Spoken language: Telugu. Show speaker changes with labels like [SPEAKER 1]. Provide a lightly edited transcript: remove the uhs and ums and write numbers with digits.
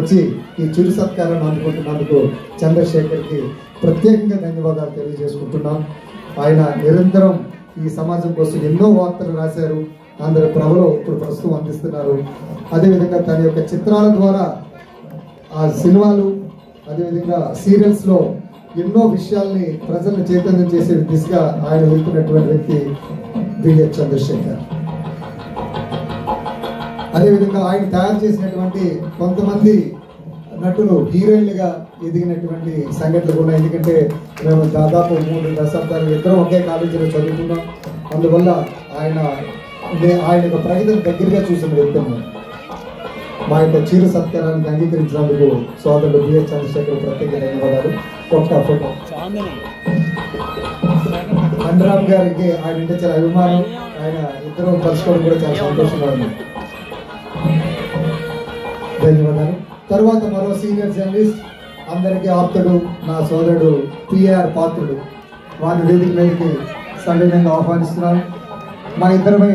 [SPEAKER 1] వచ్చి ఈ చిరు సత్కారాన్ని అందుకుంటున్నందుకు చంద్రశేఖర్కి ప్రత్యేకంగా ధన్యవాదాలు తెలియజేసుకుంటున్నాం. ఆయన నిరంతరం ఈ సమాజం కోసం ఎన్నో వార్తలు రాశారు. ఆంధ్రప్రభలో ఇప్పుడు ప్రస్తుతం అందిస్తున్నారు. అదేవిధంగా తన యొక్క చిత్రాల ద్వారా ఆ సినిమాలు అదేవిధంగా సీరియల్స్లో ఎన్నో విషయాల్ని ప్రజల్ని చైతన్యం చేసే దిశగా ఆయన వెళ్తున్నటువంటి వ్యక్తి బిఎస్ చంద్రశేఖర్. అదేవిధంగా ఆయన తయారు చేసినటువంటి కొంతమంది నటులు హీరోయిన్లుగా ఎదిగినటువంటి సంఘటనలు ఉన్నాయి. ఎందుకంటే మేము దాదాపు 3 దశాబ్దాలు ఇద్దరం ఒకే కాలేజీలో చదువుకున్నాం. అందువల్ల ఆయన యొక్క ప్రగతిని దగ్గరగా చూసిన వ్యక్తిని. మా యొక్క చిరు సత్కారానికి అంగీకరించినందుకు సోదరుడు బిఎస్ చంద్రశేఖర్ ప్రత్యేక ధన్యవాదాలు. ఒక్క ఫోటో అండరామ్ గారికి ఆయన అంటే చాలా అభిమానం. ఆయన ఇద్దరు కలుసుకోవడం కూడా చాలా సంతోషంగా ఉంది. ధన్యవాదాలు. తర్వాత మరో సీనియర్ జర్నలిస్ట్, అందరికీ ఆప్తుడు, నా సోదరుడు పిఆర్ పాత్రుడు, వారి వేదిక మీదకి సవినయంగా ఆహ్వానిస్తున్నాను. మా ఇద్దరమై